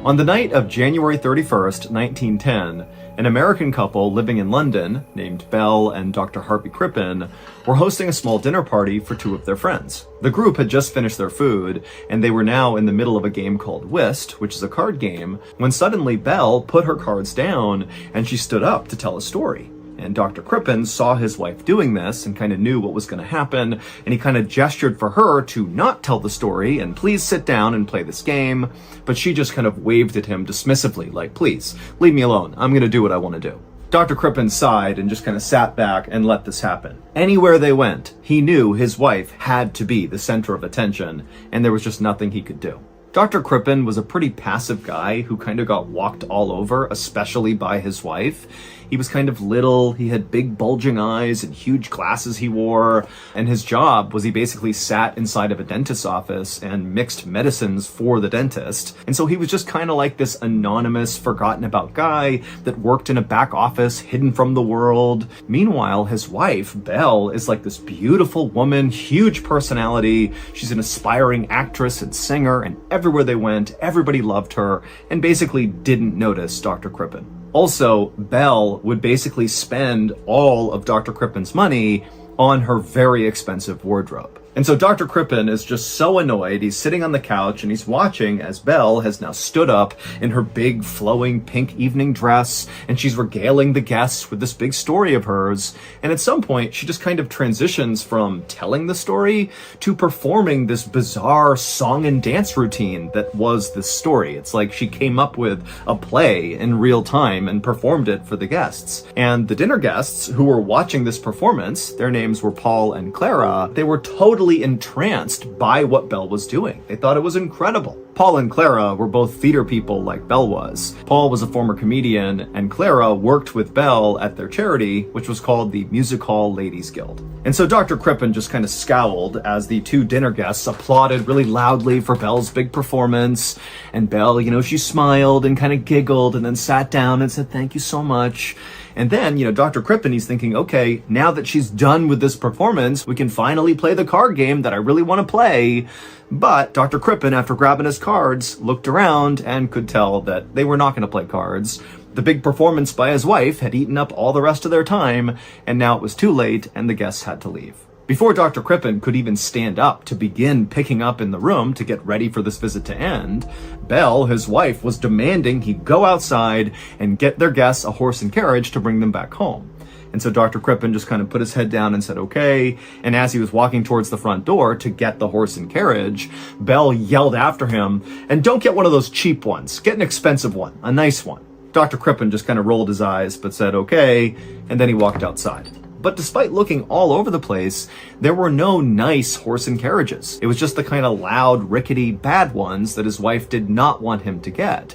On the night of January 31st, 1910, an American couple living in London, named Belle and Dr. Harvey Crippen, were hosting a small dinner party for two of their friends. The group had just finished their food, and they were now in the middle of a game called Whist, which is a card game, when suddenly Belle put her cards down and she stood up to tell a story. And Dr. Crippen saw his wife doing this and kind of knew what was going to happen, and he kind of gestured for her to not tell the story and please sit down and play this game, but she just kind of waved at him dismissively, like, please, leave me alone, I'm going to do what I want to do. Dr. Crippen sighed and just kind of sat back and let this happen. Anywhere they went, he knew his wife had to be the center of attention, and there was just nothing he could do. Dr. Crippen was a pretty passive guy who kind of got walked all over, especially by his wife. He was kind of little, he had big bulging eyes and huge glasses he wore, and his job was he basically sat inside of a dentist's office and mixed medicines for the dentist. And so he was just kind of like this anonymous, forgotten about guy that worked in a back office hidden from the world. Meanwhile, his wife, Belle, is like this beautiful woman, huge personality. She's an aspiring actress and singer, and everywhere they went, everybody loved her and basically didn't notice Dr. Crippen. Also, Belle would basically spend all of Dr. Crippen's money on her very expensive wardrobe. And so Dr. Crippen is just so annoyed. He's sitting on the couch and he's watching as Belle has now stood up in her big flowing pink evening dress, and she's regaling the guests with this big story of hers. And at some point, she just kind of transitions from telling the story to performing this bizarre song and dance routine that was this story. It's like she came up with a play in real time and performed it for the guests. And the dinner guests who were watching this performance, their names were Paul and Clara, they were totally entranced by what Belle was doing. They thought it was incredible. Paul and Clara were both theater people like Belle was. Paul was a former comedian, and Clara worked with Belle at their charity, which was called the Music Hall Ladies Guild. And so Dr. Crippen just kind of scowled as the two dinner guests applauded really loudly for Belle's big performance. And Belle, she smiled and kind of giggled and then sat down and said, "Thank you so much." And then, Dr. Crippen, he's thinking, okay, now that she's done with this performance, we can finally play the card game that I really want to play. But Dr. Crippen, after grabbing his cards, looked around and could tell that they were not going to play cards. The big performance by his wife had eaten up all the rest of their time, and now it was too late and the guests had to leave. Before Dr. Crippen could even stand up to begin picking up in the room to get ready for this visit to end, Belle, his wife, was demanding he go outside and get their guests a horse and carriage to bring them back home. And so Dr. Crippen just kind of put his head down and said, okay. And as he was walking towards the front door to get the horse and carriage, Belle yelled after him, "And don't get one of those cheap ones. Get an expensive one, a nice one." Dr. Crippen just kind of rolled his eyes but said, okay. And then he walked outside. But despite looking all over the place, there were no nice horse and carriages. It was just the kind of loud, rickety, bad ones that his wife did not want him to get.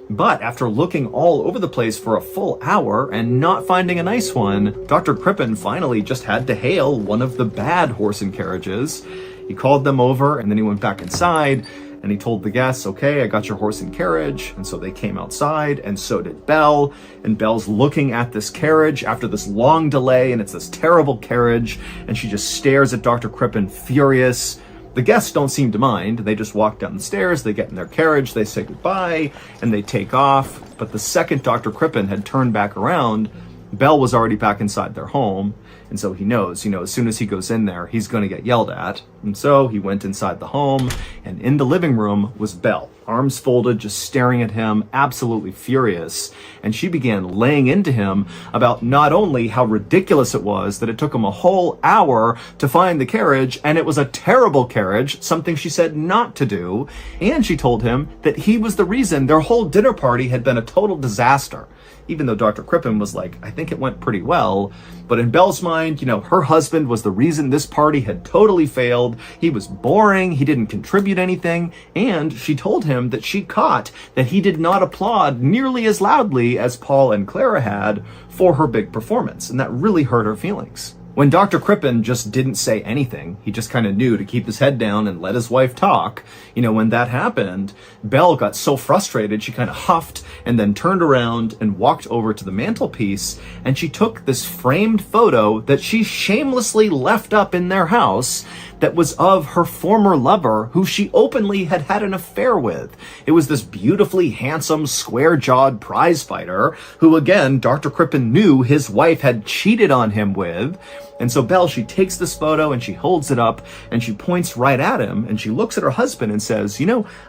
But after looking all over the place for a full hour and not finding a nice one, Dr. Crippen finally just had to hail one of the bad horse and carriages. He called them over and then he went back inside. And he told the guests, okay, I got your horse and carriage. And so they came outside, and so did Belle. And Belle's looking at this carriage after this long delay, and it's this terrible carriage. And she just stares at Dr. Crippen, furious. The guests don't seem to mind. They just walk down the stairs, they get in their carriage, they say goodbye, and they take off. But the second Dr. Crippen had turned back around, Belle was already back inside their home. And so he knows, as soon as he goes in there, he's going to get yelled at. And so he went inside the home, and in the living room was Belle, arms folded, just staring at him, absolutely furious. And she began laying into him about not only how ridiculous it was that it took him a whole hour to find the carriage, and it was a terrible carriage, something she said not to do, and she told him that he was the reason their whole dinner party had been a total disaster. Even though Dr. Crippen was like, I think it went pretty well. But in Belle's mind, her husband was the reason this party had totally failed. He was boring, he didn't contribute anything, and she told him that she caught that he did not applaud nearly as loudly as Paul and Clara had for her big performance, and that really hurt her feelings. When Dr. Crippen just didn't say anything, he just kind of knew to keep his head down and let his wife talk, when that happened, Belle got so frustrated she kind of huffed and then turned around and walked over to the mantelpiece, and she took this framed photo that she shamelessly left up in their house that was of her former lover, who she openly had had an affair with. It was this beautifully handsome, square-jawed prize fighter who, again, Dr. Crippen knew his wife had cheated on him with. And so Belle, she takes this photo and she holds it up and she points right at him and she looks at her husband and says,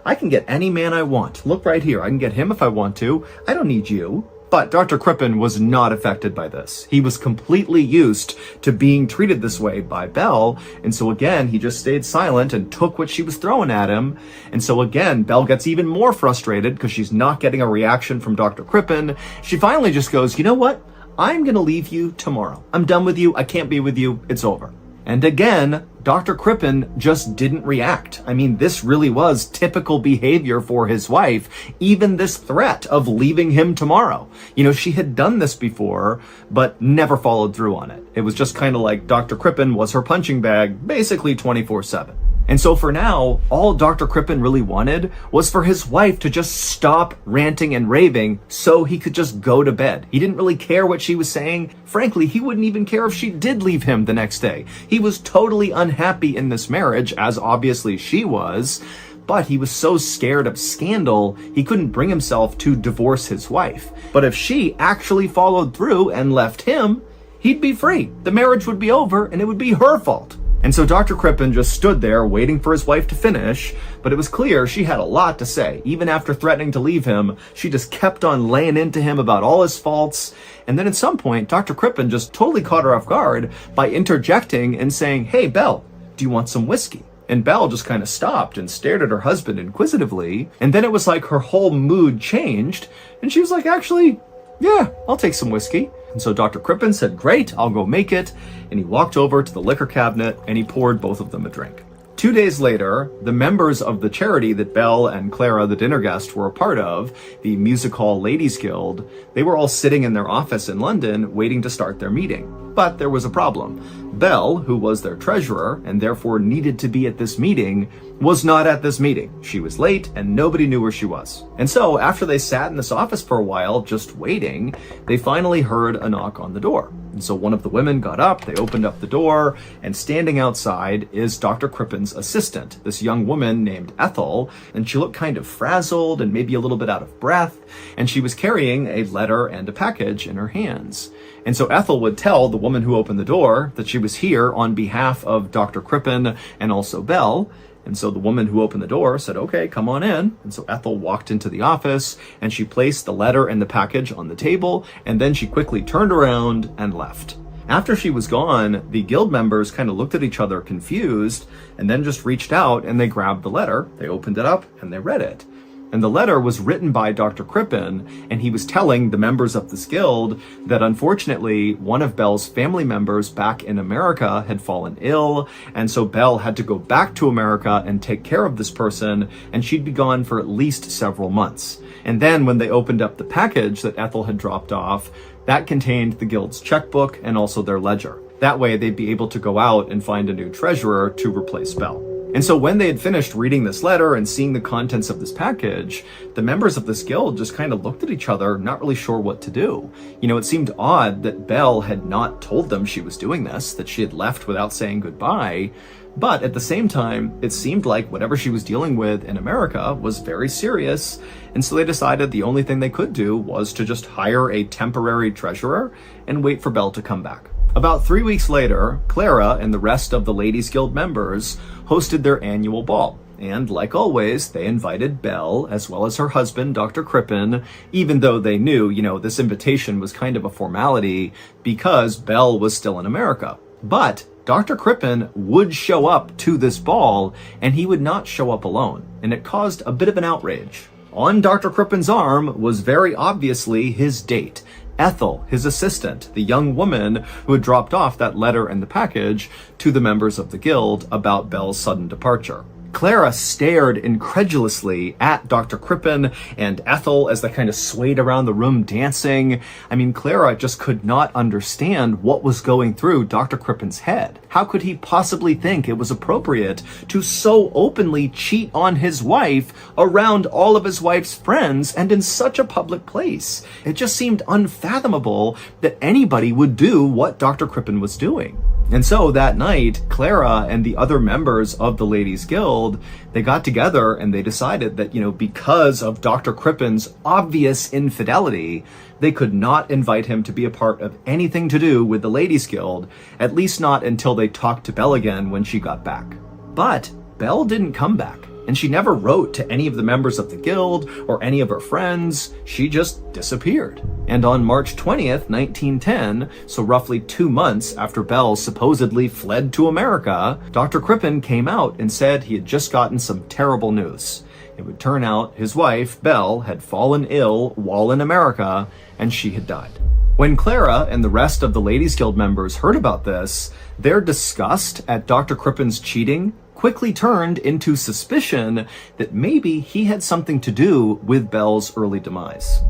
I can get any man I want. Look right here. I can get him if I want to. I don't need you. But Dr. Crippen was not affected by this. He was completely used to being treated this way by Belle. And so again, he just stayed silent and took what she was throwing at him. And so again, Belle gets even more frustrated because she's not getting a reaction from Dr. Crippen. She finally just goes, you know what? I'm going to leave you tomorrow. I'm done with you. I can't be with you. It's over. And again, Dr. Crippen just didn't react. I mean, this really was typical behavior for his wife, even this threat of leaving him tomorrow. She had done this before, but never followed through on it. It was just kind of like Dr. Crippen was her punching bag, basically 24/7. And so for now, all Dr. Crippen really wanted was for his wife to just stop ranting and raving so he could just go to bed. He didn't really care what she was saying. Frankly, he wouldn't even care if she did leave him the next day. He was totally unhappy in this marriage, as obviously she was, but he was so scared of scandal, he couldn't bring himself to divorce his wife. But if she actually followed through and left him, he'd be free. The marriage would be over and it would be her fault. And so Dr. Crippen just stood there waiting for his wife to finish, but it was clear she had a lot to say. Even after threatening to leave him, she just kept on laying into him about all his faults. And then at some point, Dr. Crippen just totally caught her off guard by interjecting and saying, "Hey, Belle, do you want some whiskey?" And Belle just kind of stopped and stared at her husband inquisitively. And then it was like her whole mood changed. And she was like, actually, yeah, I'll take some whiskey. And so Dr. Crippen said, great, I'll go make it. And he walked over to the liquor cabinet and he poured both of them a drink. 2 days later, the members of the charity that Belle and Clara, the dinner guest, were a part of, the Music Hall Ladies Guild, they were all sitting in their office in London waiting to start their meeting. But there was a problem. Belle, who was their treasurer and therefore needed to be at this meeting, was not at this meeting. She was late and nobody knew where she was. And so after they sat in this office for a while just waiting, they finally heard a knock on the door. And so one of the women got up, they opened up the door, and standing outside is Dr. Crippen's assistant, this young woman named Ethel, and she looked kind of frazzled and maybe a little bit out of breath, and she was carrying a letter and a package in her hands. And so Ethel would tell the woman who opened the door that she was here on behalf of Dr. Crippen and also Belle. And so the woman who opened the door said, okay, come on in. And so Ethel walked into the office and she placed the letter and the package on the table. And then she quickly turned around and left. After she was gone, the guild members kind of looked at each other confused and then just reached out and they grabbed the letter. They opened it up and they read it. And the letter was written by Dr. Crippen, and he was telling the members of this guild that unfortunately one of Belle's family members back in America had fallen ill, and so Belle had to go back to America and take care of this person, and she'd be gone for at least several months. And then when they opened up the package that Ethel had dropped off, that contained the guild's checkbook and also their ledger. That way they'd be able to go out and find a new treasurer to replace Belle. And so when they had finished reading this letter and seeing the contents of this package, the members of this guild just kind of looked at each other, not really sure what to do. It seemed odd that Belle had not told them she was doing this, that she had left without saying goodbye. But at the same time, it seemed like whatever she was dealing with in America was very serious. And so they decided the only thing they could do was to just hire a temporary treasurer and wait for Belle to come back. About 3 weeks later, Clara and the rest of the Ladies Guild members hosted their annual ball. And like always, they invited Belle, as well as her husband, Dr. Crippen, even though they knew, this invitation was kind of a formality because Belle was still in America. But Dr. Crippen would show up to this ball, and he would not show up alone. And it caused a bit of an outrage. On Dr. Crippen's arm was very obviously his date. Ethel, his assistant, the young woman who had dropped off that letter and the package to the members of the guild about Belle's sudden departure. Clara stared incredulously at Dr. Crippen and Ethel as they kind of swayed around the room dancing. I mean, Clara just could not understand what was going through Dr. Crippen's head. How could he possibly think it was appropriate to so openly cheat on his wife around all of his wife's friends and in such a public place? It just seemed unfathomable that anybody would do what Dr. Crippen was doing. And so that night, Clara and the other members of the Ladies Guild, they got together and they decided that, because of Dr. Crippen's obvious infidelity, they could not invite him to be a part of anything to do with the Ladies Guild, at least not until they talked to Belle again when she got back. But Belle didn't come back. And she never wrote to any of the members of the guild or any of her friends. She just disappeared. And on March 20th, 1910, so roughly 2 months after Belle supposedly fled to America, Dr. Crippen came out and said he had just gotten some terrible news. It would turn out his wife, Belle, had fallen ill while in America, and she had died. When Clara and the rest of the Ladies Guild members heard about this, their disgust at Dr. Crippen's cheating quickly turned into suspicion that maybe he had something to do with Belle's early demise.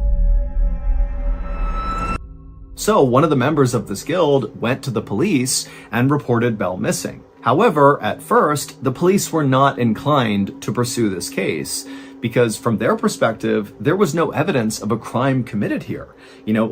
So one of the members of this guild went to the police and reported Belle missing. However, at first, the police were not inclined to pursue this case because from their perspective, there was no evidence of a crime committed here.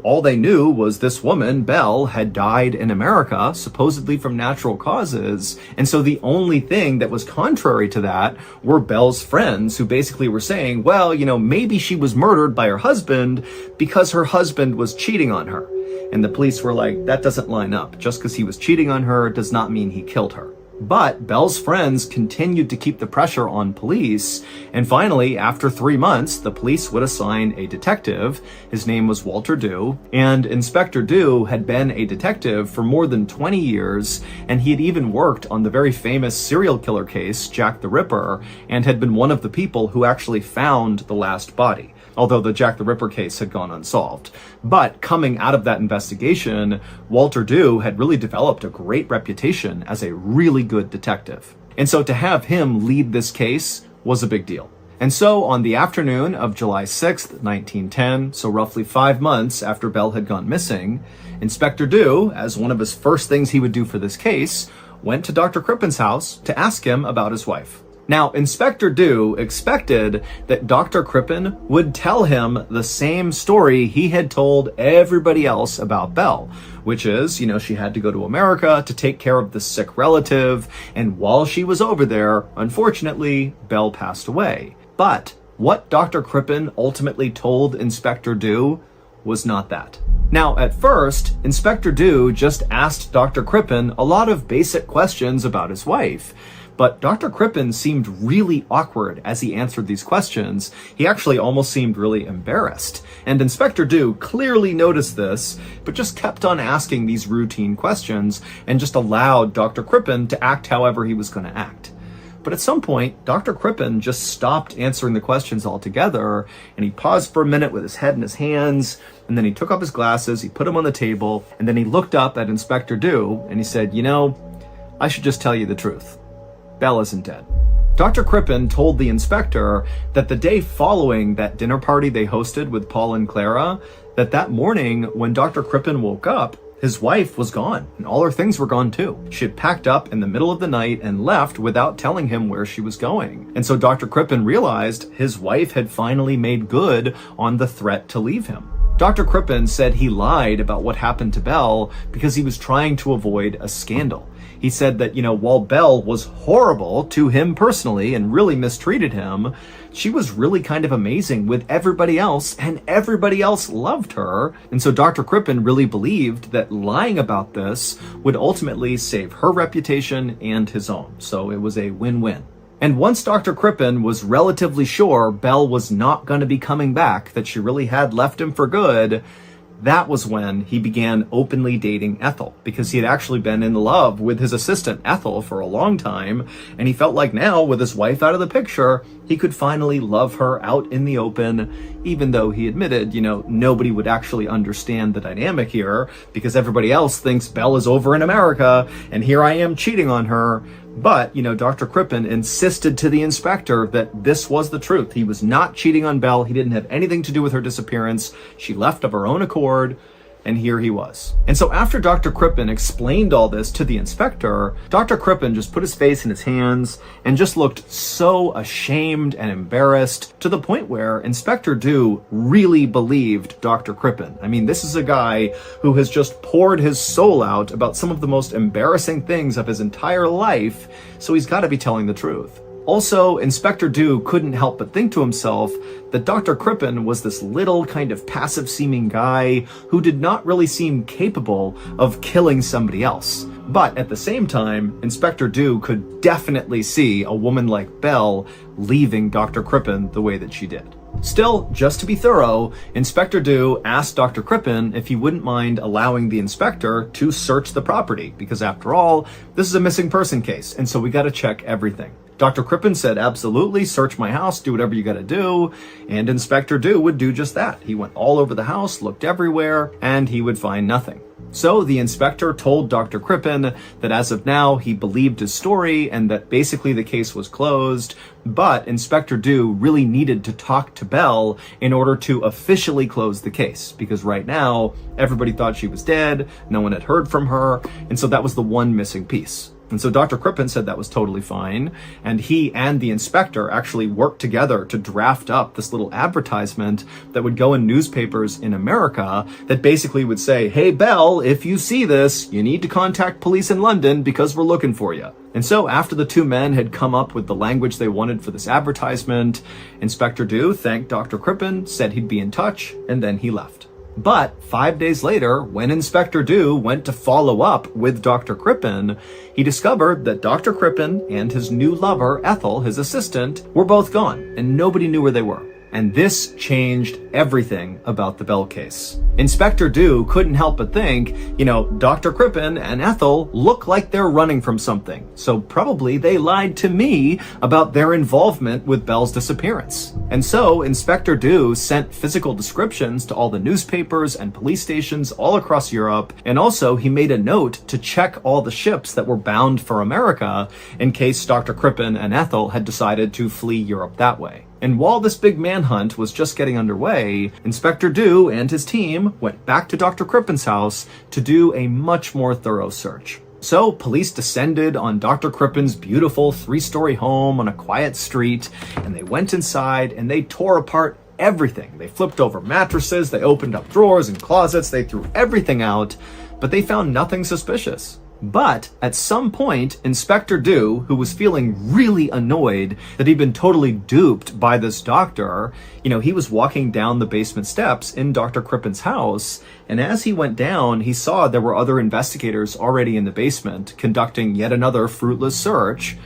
All they knew was this woman, Belle, had died in America, supposedly from natural causes. And so the only thing that was contrary to that were Belle's friends who basically were saying, well, maybe she was murdered by her husband because her husband was cheating on her. And the police were like, that doesn't line up. Just because he was cheating on her does not mean he killed her. But Belle's friends continued to keep the pressure on police, and finally, after 3 months, the police would assign a detective. His name was Walter Dew, and Inspector Dew had been a detective for more than 20 years, and he had even worked on the very famous serial killer case, Jack the Ripper, and had been one of the people who actually found the last body, although the Jack the Ripper case had gone unsolved. But coming out of that investigation, Walter Dew had really developed a great reputation as a really good detective. And so to have him lead this case was a big deal. And so on the afternoon of July 6th, 1910, so roughly 5 months after Belle had gone missing, Inspector Dew, as one of his first things he would do for this case, went to Dr. Crippen's house to ask him about his wife. Now, Inspector Dew expected that Dr. Crippen would tell him the same story he had told everybody else about Belle, which is, she had to go to America to take care of the sick relative, and while she was over there, unfortunately, Belle passed away. But what Dr. Crippen ultimately told Inspector Dew was not that. Now, at first, Inspector Dew just asked Dr. Crippen a lot of basic questions about his wife. But Dr. Crippen seemed really awkward as he answered these questions. He actually almost seemed really embarrassed. And Inspector Dew clearly noticed this, but just kept on asking these routine questions and just allowed Dr. Crippen to act however he was going to act. But at some point, Dr. Crippen just stopped answering the questions altogether, and he paused for a minute with his head in his hands, and then he took off his glasses, he put them on the table, and then he looked up at Inspector Dew, and he said, I should just tell you the truth. Belle isn't dead. Dr. Crippen told the inspector that the day following that dinner party they hosted with Paul and Clara, that morning when Dr. Crippen woke up, his wife was gone, and all her things were gone too. She had packed up in the middle of the night and left without telling him where she was going. And so Dr. Crippen realized his wife had finally made good on the threat to leave him. Dr. Crippen said he lied about what happened to Belle because he was trying to avoid a scandal. He said that, while Belle was horrible to him personally and really mistreated him, she was really kind of amazing with everybody else, and everybody else loved her. And so Dr. Crippen really believed that lying about this would ultimately save her reputation and his own. So it was a win-win. And once Dr. Crippen was relatively sure Belle was not going to be coming back, that she really had left him for good, that was when he began openly dating Ethel, because he had actually been in love with his assistant Ethel for a long time, and he felt like now, with his wife out of the picture, he could finally love her out in the open, even though he admitted, nobody would actually understand the dynamic here, because everybody else thinks Belle is over in America, and here I am cheating on her. But, Dr. Crippen insisted to the inspector that this was the truth. He was not cheating on Belle. He didn't have anything to do with her disappearance. She left of her own accord. And here he was. And so after Dr. Crippen explained all this to the inspector, Dr. Crippen just put his face in his hands and just looked so ashamed and embarrassed, to the point where Inspector Dew really believed Dr. Crippen. I mean, this is a guy who has just poured his soul out about some of the most embarrassing things of his entire life, so he's got to be telling the truth. Also, Inspector Dew couldn't help but think to himself that Dr. Crippen was this little kind of passive-seeming guy who did not really seem capable of killing somebody else. But at the same time, Inspector Dew could definitely see a woman like Belle leaving Dr. Crippen the way that she did. Still, just to be thorough, Inspector Dew asked Dr. Crippen if he wouldn't mind allowing the inspector to search the property, because after all, this is a missing person case, and so we gotta check everything. Dr. Crippen said, absolutely, search my house, do whatever you gotta do, and Inspector Dew would do just that. He went all over the house, looked everywhere, and he would find nothing. So the inspector told Dr. Crippen that as of now, he believed his story and that basically the case was closed, but Inspector Dew really needed to talk to Belle in order to officially close the case, because right now, everybody thought she was dead, no one had heard from her, and so that was the one missing piece. And so Dr. Crippen said that was totally fine, and he and the inspector actually worked together to draft up this little advertisement that would go in newspapers in America that basically would say, hey, Belle, if you see this, you need to contact police in London because we're looking for you. And so after the two men had come up with the language they wanted for this advertisement, Inspector Dew thanked Dr. Crippen, said he'd be in touch, and then he left. But 5 days later, when Inspector Dew went to follow up with Dr. Crippen, he discovered that Dr. Crippen and his new lover, Ethel, his assistant, were both gone, and nobody knew where they were. And this changed everything about the Belle case. Inspector Dew couldn't help but think, Dr. Crippen and Ethel look like they're running from something. So probably they lied to me about their involvement with Belle's disappearance. And so Inspector Dew sent physical descriptions to all the newspapers and police stations all across Europe. And also he made a note to check all the ships that were bound for America in case Dr. Crippen and Ethel had decided to flee Europe that way. And while this big manhunt was just getting underway, Inspector Dew and his team went back to Dr. Crippen's house to do a much more thorough search. So police descended on Dr. Crippen's beautiful 3-story home on a quiet street, and they went inside and they tore apart everything. They flipped over mattresses, they opened up drawers and closets, they threw everything out, but they found nothing suspicious. But at some point, Inspector Dew, who was feeling really annoyed that he'd been totally duped by this doctor, he was walking down the basement steps in Dr. Crippen's house, and as he went down, he saw there were other investigators already in the basement conducting yet another fruitless search.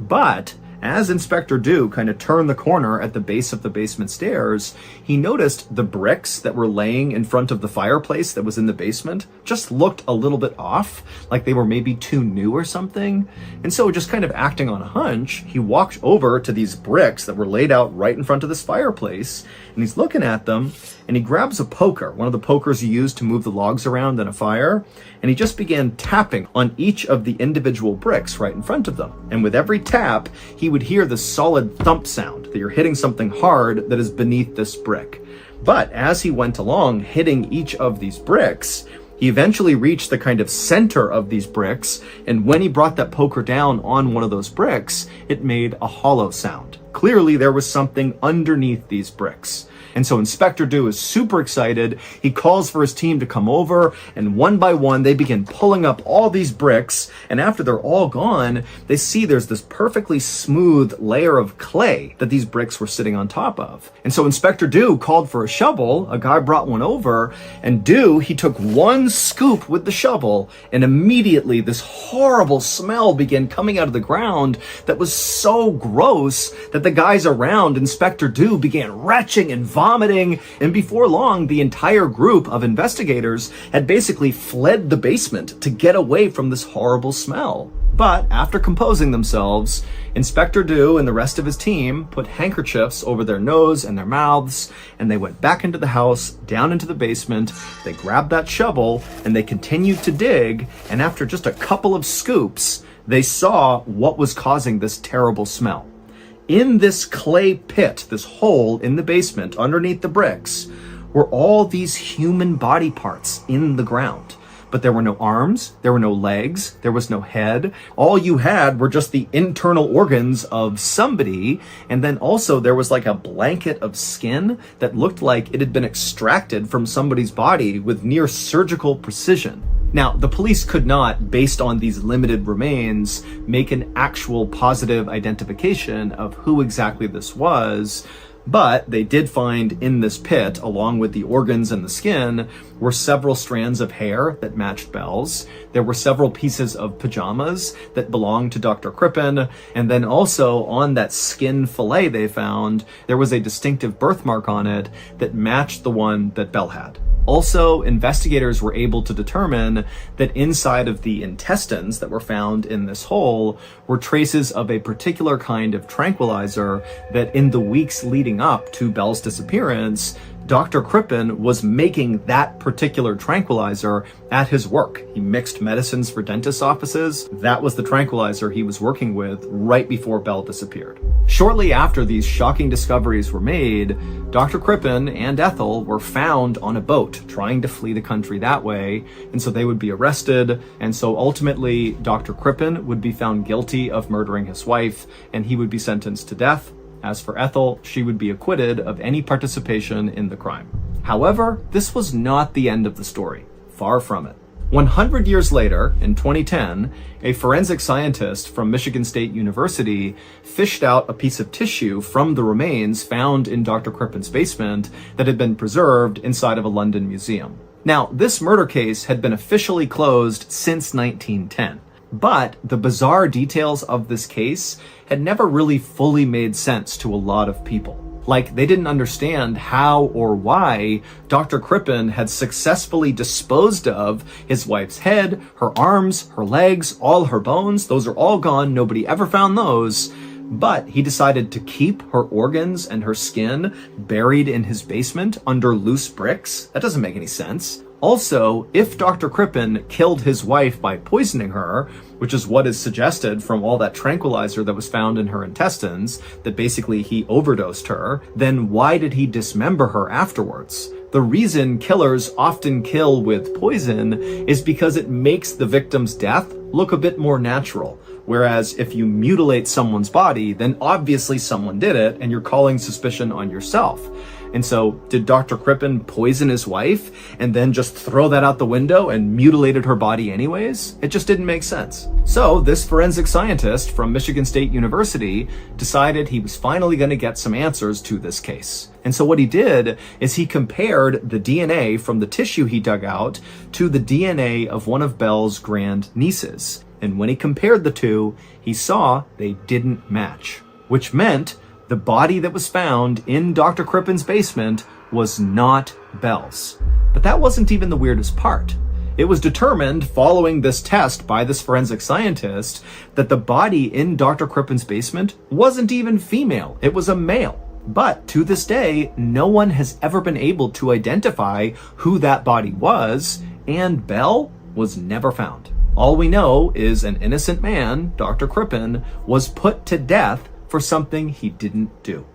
But as Inspector Dew kind of turned the corner at the base of the basement stairs, he noticed the bricks that were laying in front of the fireplace that was in the basement just looked a little bit off, like they were maybe too new or something. And so just kind of acting on a hunch, he walked over to these bricks that were laid out right in front of this fireplace, and he's looking at them, and he grabs a poker, one of the pokers you use to move the logs around in a fire, and he just began tapping on each of the individual bricks right in front of them. And with every tap, he would hear the solid thump sound that you're hitting something hard that is beneath this brick. But as he went along hitting each of these bricks, he eventually reached the kind of center of these bricks, and when he brought that poker down on one of those bricks, it made a hollow sound. Clearly there was something underneath these bricks. And so Inspector Dew is super excited. He calls for his team to come over, and one by one, they begin pulling up all these bricks. And after they're all gone, they see there's this perfectly smooth layer of clay that these bricks were sitting on top of. And so Inspector Dew called for a shovel. A guy brought one over, and Dew, he took one scoop with the shovel, and immediately this horrible smell began coming out of the ground that was so gross that the guys around Inspector Dew began retching and vomiting, and before long, the entire group of investigators had basically fled the basement to get away from this horrible smell. But after composing themselves, Inspector Dew and the rest of his team put handkerchiefs over their nose and their mouths, and they went back into the house, down into the basement. They grabbed that shovel, and they continued to dig, and after just a couple of scoops, They saw what was causing this terrible smell. In this clay pit, this hole in the basement underneath the bricks, were all these human body parts in the ground. But there were no arms, there were no legs, there was no head. All you had were just the internal organs of somebody, and then also there was like a blanket of skin that looked like it had been extracted from somebody's body with near surgical precision. Now, the police could not, based on these limited remains, make an actual positive identification of who exactly this was, but they did find in this pit, along with the organs and the skin, were several strands of hair that matched Belle's. There were several pieces of pajamas that belonged to Dr. Crippen. And then also on that skin fillet they found, there was a distinctive birthmark on it that matched the one that Belle had. Also, investigators were able to determine that inside of the intestines that were found in this hole were traces of a particular kind of tranquilizer that in the weeks leading up to Belle's disappearance, Dr. Crippen was making that particular tranquilizer at his work. He mixed medicines for dentist offices. That was the tranquilizer he was working with right before Belle disappeared. Shortly after these shocking discoveries were made, Dr. Crippen and Ethel were found on a boat trying to flee the country that way, and so they would be arrested, and so ultimately Dr. Crippen would be found guilty of murdering his wife, and he would be sentenced to death. As for Ethel, she would be acquitted of any participation in the crime. However, this was not the end of the story. Far from it. 100 years later, in 2010, a forensic scientist from Michigan State University fished out a piece of tissue from the remains found in Dr. Crippen's basement that had been preserved inside of a London museum. Now, this murder case had been officially closed since 1910. But the bizarre details of this case had never really fully made sense to a lot of people. Like, they didn't understand how or why Dr. Crippen had successfully disposed of his wife's head, her arms, her legs, all her bones. Those are all gone. Nobody ever found those. But he decided to keep her organs and her skin buried in his basement under loose bricks. That doesn't make any sense. Also, if Dr. Crippen killed his wife by poisoning her, which is what is suggested from all that tranquilizer that was found in her intestines, that basically he overdosed her, then why did he dismember her afterwards? The reason killers often kill with poison is because it makes the victim's death look a bit more natural. Whereas if you mutilate someone's body, then obviously someone did it and you're calling suspicion on yourself. And so did Dr. Crippen poison his wife and then just throw that out the window and mutilated her body anyways? It just didn't make sense. So this forensic scientist from Michigan State University decided he was finally going to get some answers to this case. And so what he did is he compared the DNA from the tissue he dug out to the DNA of one of Belle's grandnieces. And when he compared the two, he saw they didn't match, which meant the body that was found in Dr. Crippen's basement was not Belle's. But that wasn't even the weirdest part. It was determined following this test by this forensic scientist that the body in Dr. Crippen's basement wasn't even female. It was a male. But to this day, no one has ever been able to identify who that body was, and Belle was never found. All we know is an innocent man, Dr. Crippen, was put to death for something he didn't do.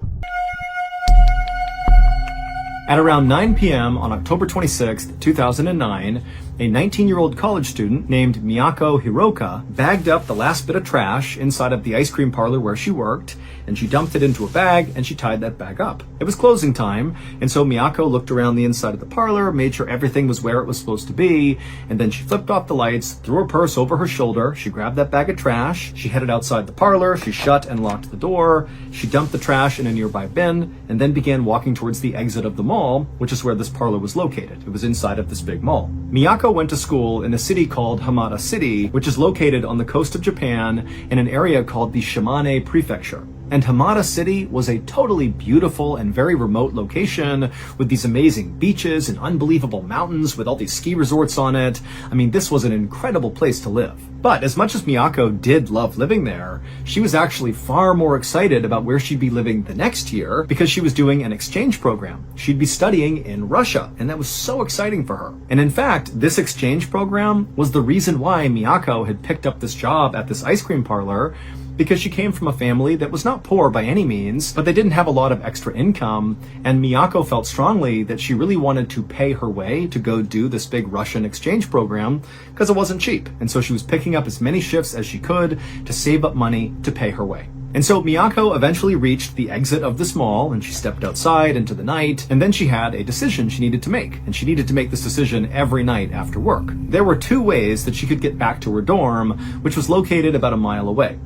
At around 9 p.m. on October 26, 2009, a 19-year-old college student named Mako Hiroka bagged up the last bit of trash inside of the ice cream parlor where she worked, and she dumped it into a bag and she tied that bag up. It was closing time, and so Mako looked around the inside of the parlor, made sure everything was where it was supposed to be, and then she flipped off the lights, threw her purse over her shoulder, she grabbed that bag of trash, she headed outside the parlor, she shut and locked the door, she dumped the trash in a nearby bin, and then began walking towards the exit of the mall, which is where this parlor was located. It was inside of this big mall. Mako went to school in a city called Hamada City, which is located on the coast of Japan in an area called the Shimane Prefecture. And Hamada City was a totally beautiful and very remote location with these amazing beaches and unbelievable mountains with all these ski resorts on it. I mean, this was an incredible place to live. But as much as Mako did love living there, she was actually far more excited about where she'd be living the next year because she was doing an exchange program. She'd be studying in Russia, and that was so exciting for her. And in fact, this exchange program was the reason why Mako had picked up this job at this ice cream parlor, because she came from a family that was not poor by any means, but they didn't have a lot of extra income, and Mako felt strongly that she really wanted to pay her way to go do this big Russian exchange program because it wasn't cheap. And so she was picking up as many shifts as she could to save up money to pay her way. And so Mako eventually reached the exit of this mall, and she stepped outside into the night, and then she had a decision she needed to make. And she needed to make this decision every night after work. There were two ways that she could get back to her dorm, which was located about a mile away.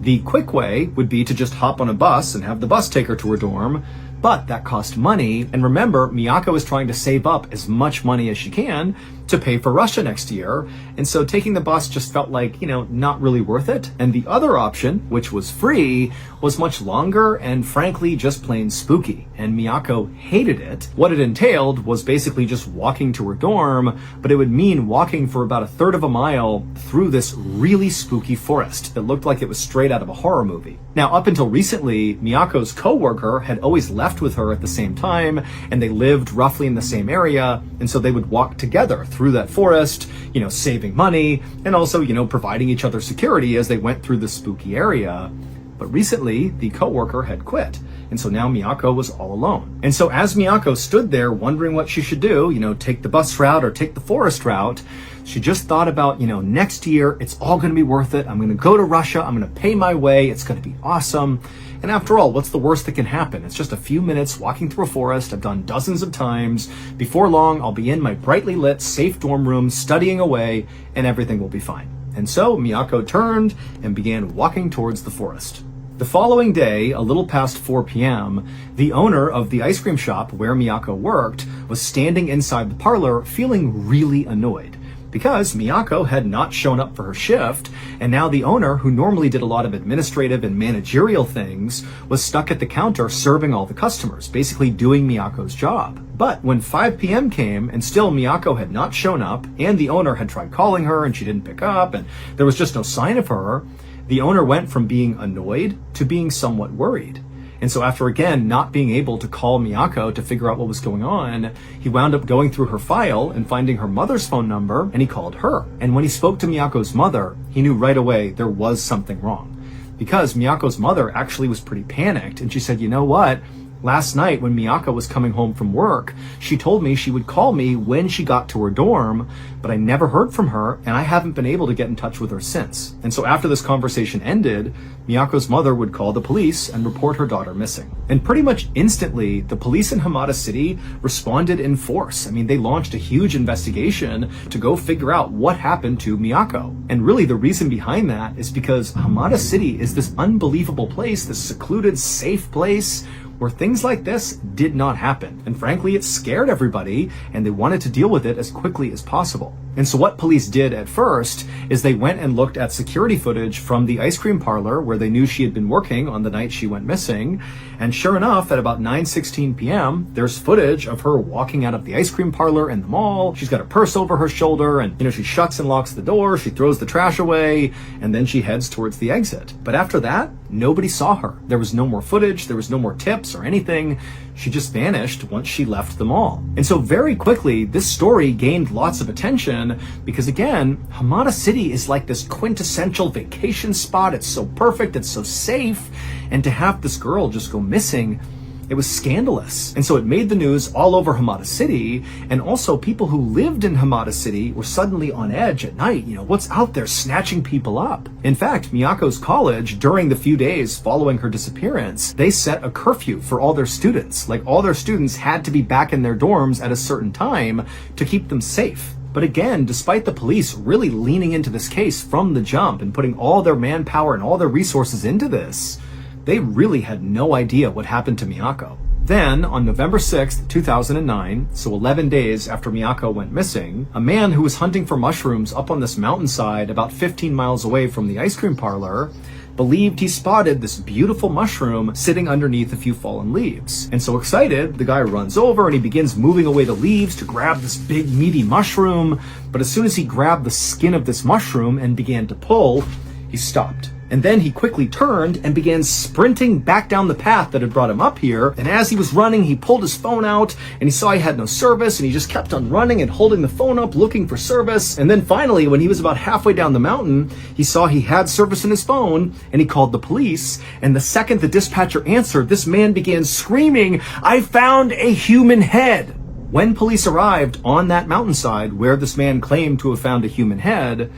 The quick way would be to just hop on a bus and have the bus take her to her dorm, but that cost money. And remember, Mako is trying to save up as much money as she can to pay for Russia next year. And so taking the bus just felt like, not really worth it. And the other option, which was free, was much longer and frankly just plain spooky. And Mako hated it. What it entailed was basically just walking to her dorm, but it would mean walking for about a third of a mile through this really spooky forest that looked like it was straight out of a horror movie. Now, up until recently, Miyako's coworker had always left with her at the same time, and they lived roughly in the same area, and so they would walk together through that forest, saving money, and also, providing each other security as they went through the spooky area. But recently, the coworker had quit, and so now Mako was all alone. And so as Mako stood there wondering what she should do, take the bus route or take the forest route, she just thought about, next year, it's all going to be worth it. I'm going to go to Russia. I'm going to pay my way. It's going to be awesome. And after all, what's the worst that can happen? It's just a few minutes walking through a forest. I've done dozens of times. Before long, I'll be in my brightly lit, safe dorm room, studying away, and everything will be fine. And so Mako turned and began walking towards the forest. The following day, a little past 4 p.m., the owner of the ice cream shop where Mako worked was standing inside the parlor feeling really annoyed, because Mako had not shown up for her shift, and now the owner, who normally did a lot of administrative and managerial things, was stuck at the counter serving all the customers, basically doing Miyako's job. But when 5 p.m. came and still Mako had not shown up, and the owner had tried calling her and she didn't pick up, and there was just no sign of her, the owner went from being annoyed to being somewhat worried. And so after again not being able to call Mako to figure out what was going on, he wound up going through her file and finding her mother's phone number, and he called her. And when he spoke to Miyako's mother, he knew right away there was something wrong. Because Miyako's mother actually was pretty panicked, and she said, you know what? Last night when Mako was coming home from work, she told me she would call me when she got to her dorm, but I never heard from her, and I haven't been able to get in touch with her since. And so after this conversation ended, Miyako's mother would call the police and report her daughter missing. And pretty much instantly, the police in Hamada City responded in force. I mean, they launched a huge investigation to go figure out what happened to Mako. And really the reason behind that is because Hamada City is this unbelievable place, this secluded, safe place where things like this did not happen. And frankly, it scared everybody, and they wanted to deal with it as quickly as possible. And so what police did at first is they went and looked at security footage from the ice cream parlor where they knew she had been working on the night she went missing. And sure enough, at about 9:16 p.m., there's footage of her walking out of the ice cream parlor in the mall. She's got a purse over her shoulder, and she shuts and locks the door, she throws the trash away, and then she heads towards the exit. But after that, nobody saw her. There was no more footage, there was no more tips or anything. She just vanished once she left the mall. And so very quickly, this story gained lots of attention because, again, Hamada City is like this quintessential vacation spot. It's so perfect, it's so safe. And to have this girl just go missing, it was scandalous. And so it made the news all over Hamada City, and also people who lived in Hamada City were suddenly on edge at night. What's out there snatching people up? In fact, Miyako's college, during the few days following her disappearance, they set a curfew for all their students. Like, all their students had to be back in their dorms at a certain time to keep them safe. But again, despite the police really leaning into this case from the jump and putting all their manpower and all their resources into this, they really had no idea what happened to Mako. Then, on November 6th, 2009, so 11 days after Mako went missing, a man who was hunting for mushrooms up on this mountainside about 15 miles away from the ice cream parlor believed he spotted this beautiful mushroom sitting underneath a few fallen leaves. And so excited, the guy runs over and he begins moving away the leaves to grab this big meaty mushroom. But as soon as he grabbed the skin of this mushroom and began to pull, he stopped. And then he quickly turned and began sprinting back down the path that had brought him up here. And as he was running, he pulled his phone out and he saw he had no service, and he just kept on running and holding the phone up looking for service. And then finally, when he was about halfway down the mountain, he saw he had service in his phone and he called the police. And the second the dispatcher answered, this man began screaming, "I found a human head!" When police arrived on that mountainside where this man claimed to have found a human head,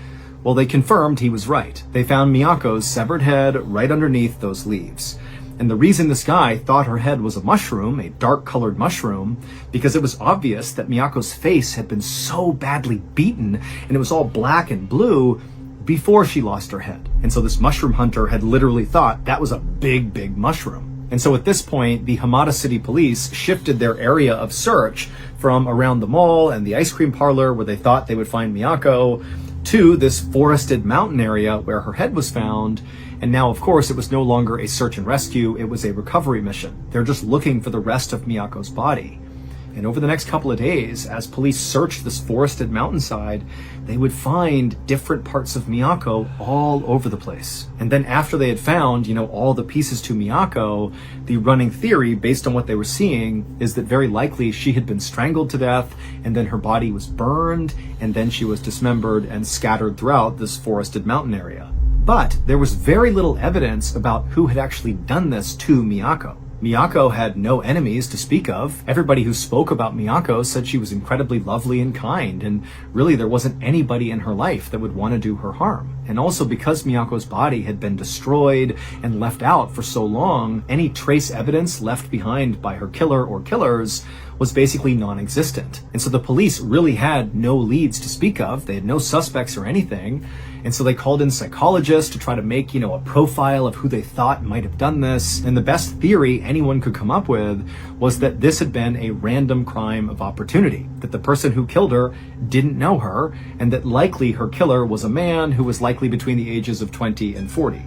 well, they confirmed he was right. They found Miyako's severed head right underneath those leaves. And the reason this guy thought her head was a mushroom, a dark-colored mushroom, because it was obvious that Miyako's face had been so badly beaten and it was all black and blue before she lost her head. And so this mushroom hunter had literally thought that was a big, big mushroom. And so at this point, the Hamada City Police shifted their area of search from around the mall and the ice cream parlor where they thought they would find Miyako to this forested mountain area where her head was found. And now, of course, it was no longer a search and rescue, it was a recovery mission. They're just looking for the rest of Miyako's body. And over the next couple of days, as police searched this forested mountainside, they would find different parts of Miyako all over the place. And then after they had found, all the pieces to Miyako, the running theory, based on what they were seeing, is that very likely she had been strangled to death, and then her body was burned, and then she was dismembered and scattered throughout this forested mountain area. But there was very little evidence about who had actually done this to Miyako. Miyako had no enemies to speak of. Everybody who spoke about Miyako said she was incredibly lovely and kind, and really there wasn't anybody in her life that would want to do her harm. And also because Miyako's body had been destroyed and left out for so long, any trace evidence left behind by her killer or killers was basically non-existent. And so the police really had no leads to speak of. They had no suspects or anything. And so they called in psychologists to try to make, a profile of who they thought might have done this. And the best theory anyone could come up with was that this had been a random crime of opportunity, that the person who killed her didn't know her, and that likely her killer was a man who was likely between the ages of 20 and 40.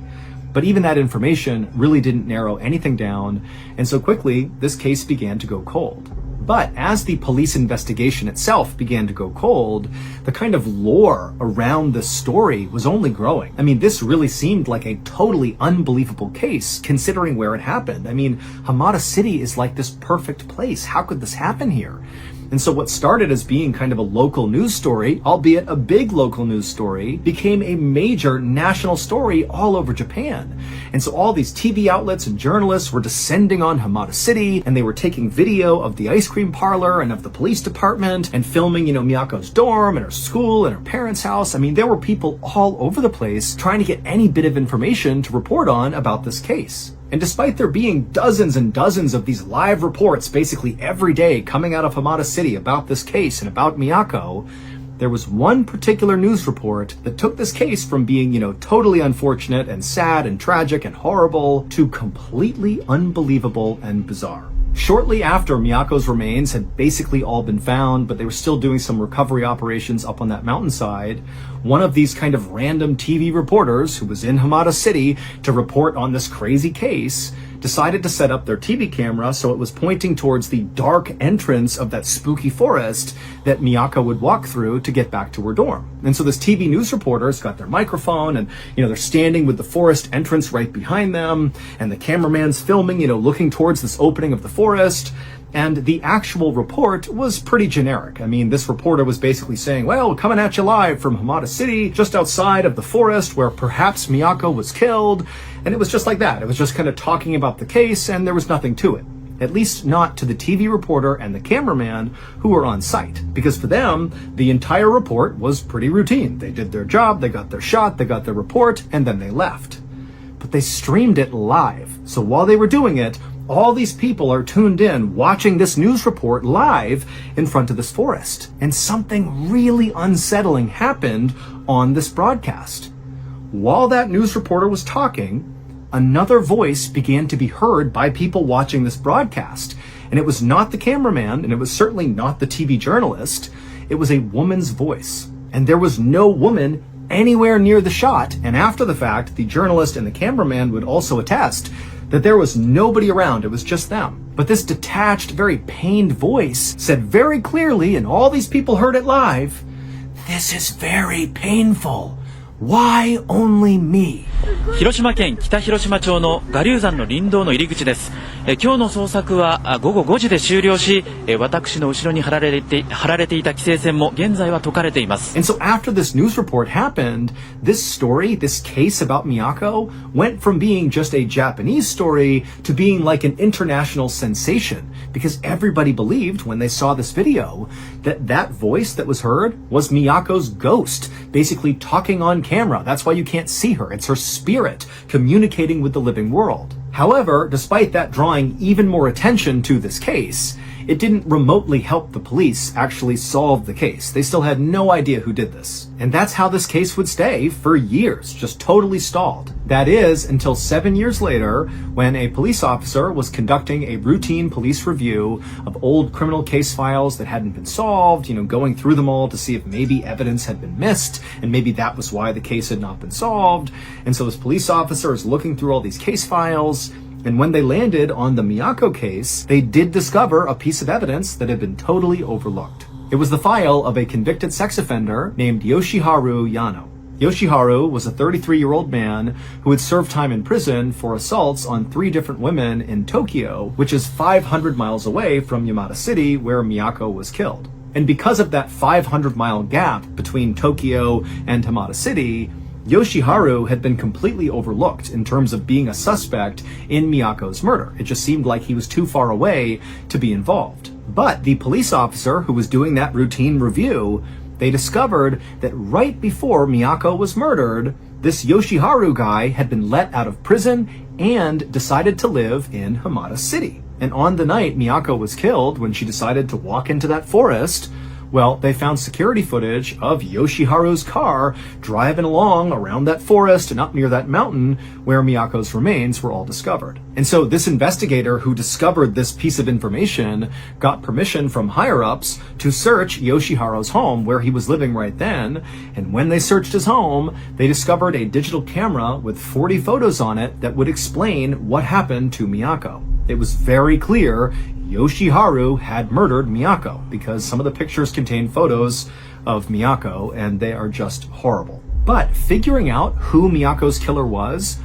But even that information really didn't narrow anything down, and so quickly this case began to go cold. But as the police investigation itself began to go cold, the kind of lore around this story was only growing. I mean, this really seemed like a totally unbelievable case considering where it happened. I mean, Hamada City is like this perfect place. How could this happen here? And so what started as being kind of a local news story, albeit a big local news story, became a major national story all over Japan. And so all these TV outlets and journalists were descending on Hamada City, and they were taking video of the ice cream parlor and of the police department and filming, Miyako's dorm and her school and her parents' house. I mean, there were people all over the place trying to get any bit of information to report on about this case. And despite there being dozens and dozens of these live reports basically every day coming out of Hamada City about this case and about Miyako, there was one particular news report that took this case from being, totally unfortunate and sad and tragic and horrible to completely unbelievable and bizarre. Shortly after Miyako's remains had basically all been found, but they were still doing some recovery operations up on that mountainside, one of these kind of random TV reporters who was in Hamada City to report on this crazy case decided to set up their TV camera so it was pointing towards the dark entrance of that spooky forest that Miyako would walk through to get back to her dorm. And so this TV news reporter's got their microphone and, they're standing with the forest entrance right behind them, and the cameraman's filming, looking towards this opening of the forest. And the actual report was pretty generic. I mean, this reporter was basically saying, well, coming at you live from Hamada City, just outside of the forest where perhaps Miyako was killed. And it was just like that. It was just kind of talking about the case, and there was nothing to it. At least not to the TV reporter and the cameraman who were on site. Because for them, the entire report was pretty routine. They did their job, they got their shot, they got their report, and then they left. But they streamed it live. So while they were doing it, all these people are tuned in watching this news report live in front of this forest. And something really unsettling happened on this broadcast. While that news reporter was talking, another voice began to be heard by people watching this broadcast. And it was not the cameraman, and it was certainly not the TV journalist. It was a woman's voice. And there was no woman anywhere near the shot, and after the fact, the journalist and the cameraman would also attest that there was nobody around, it was just them. But this detached, very pained voice said very clearly, and all these people heard it live, "This is very painful. Why only me?" 広島県北広島町の我流山の林道の入り口です。今日の捜索は午後5時で終了し、私の後ろに張られていた規制線も現在は解かれています。And so after this news report happened, this story, this case about Mako, went from being just a Japanese story to being like an international sensation, because everybody believed when they saw this video that that voice that was heard was Miyako's ghost, basically talking on camera. That's why you can't see her. It's her spirit communicating with the living world. However, despite that drawing even more attention to this case, it didn't remotely help the police actually solve the case. They still had no idea who did this. And that's how this case would stay for years, just totally stalled. That is, until 7 years later, when a police officer was conducting a routine police review of old criminal case files that hadn't been solved, going through them all to see if maybe evidence had been missed, and maybe that was why the case had not been solved. And so this police officer is looking through all these case files, and when they landed on the Mako case, they did discover a piece of evidence that had been totally overlooked. It was the file of a convicted sex offender named Yoshiharu Yano. Yoshiharu was a 33-year-old man who had served time in prison for assaults on 3 different women in Tokyo, which is 500 miles away from Yamata City, where Mako was killed. And because of that 500-mile gap between Tokyo and Hamada City, Yoshiharu had been completely overlooked in terms of being a suspect in Miyako's murder. It just seemed like he was too far away to be involved. But the police officer who was doing that routine review, they discovered that right before Mako was murdered, this Yoshiharu guy had been let out of prison and decided to live in Hamada City. And on the night Mako was killed, when she decided to walk into that forest, well, they found security footage of Yoshiharu's car driving along around that forest and up near that mountain where Miyako's remains were all discovered. And so this investigator who discovered this piece of information got permission from higher-ups to search Yoshiharu's home where he was living right then. And when they searched his home, they discovered a digital camera with 40 photos on it that would explain what happened to Mako. It was very clear Yoshiharu had murdered Mako, because some of the pictures contain photos of Mako, and they are just horrible. But figuring out who Miyako's killer was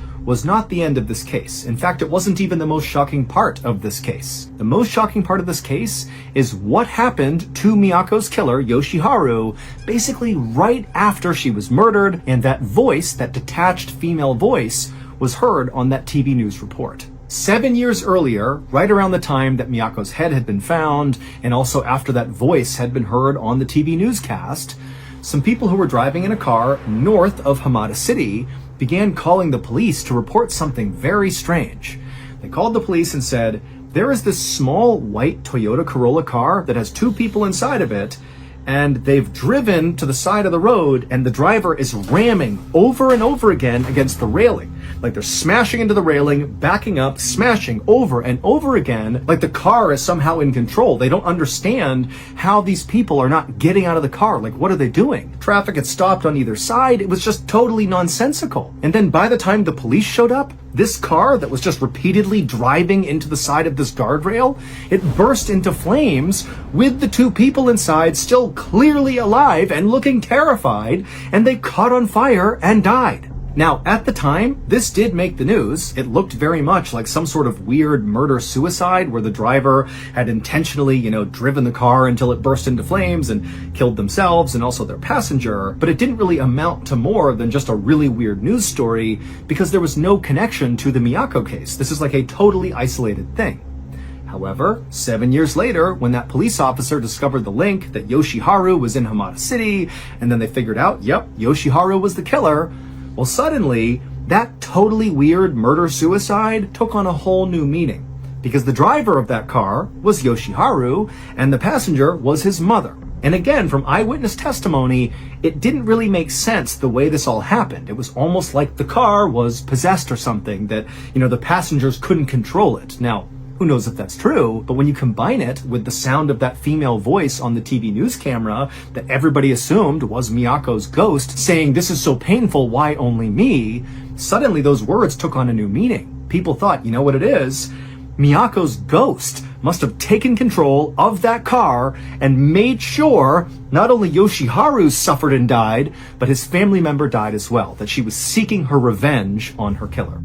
not the end of this case. In fact, it wasn't even the most shocking part of this case. The most shocking part of this case is what happened to Miyako's killer, Yoshiharu, basically right after she was murdered, and that voice, that detached female voice, was heard on that TV news report. 7 years earlier, right around the time that Miyako's head had been found, and also after that voice had been heard on the TV newscast, some people who were driving in a car north of Hamada City began calling the police to report something very strange. They called the police and said, "There is this small white Toyota Corolla car that has 2 people inside of it, and they've driven to the side of the road, and the driver is ramming over and over again against the railing. Like they're smashing into the railing, backing up, smashing over and over again, like the car is somehow in control. They don't understand how these people are not getting out of the car. Like, what are they doing? Traffic had stopped on either side. It was just totally nonsensical. And then by the time the police showed up, this car that was just repeatedly driving into the side of this guardrail, it burst into flames with the 2 people inside still clearly alive and looking terrified, and they caught on fire and died. Now, at the time, this did make the news. It looked very much like some sort of weird murder-suicide where the driver had intentionally, driven the car until it burst into flames and killed themselves and also their passenger. But it didn't really amount to more than just a really weird news story because there was no connection to the Mako case. This is like a totally isolated thing. However, 7 years later, when that police officer discovered the link that Yoshiharu was in Hamada City, and then they figured out, yep, Yoshiharu was the killer, well, suddenly, that totally weird murder-suicide took on a whole new meaning, because the driver of that car was Yoshiharu, and the passenger was his mother. And again, from eyewitness testimony, it didn't really make sense the way this all happened. It was almost like the car was possessed or something, that, the passengers couldn't control it. Now, who knows if that's true, but when you combine it with the sound of that female voice on the TV news camera that everybody assumed was Miyako's ghost saying, "This is so painful, why only me?" suddenly those words took on a new meaning. People thought, you know what it is? Miyako's ghost must have taken control of that car and made sure not only Yoshiharu suffered and died, but his family member died as well, that she was seeking her revenge on her killer.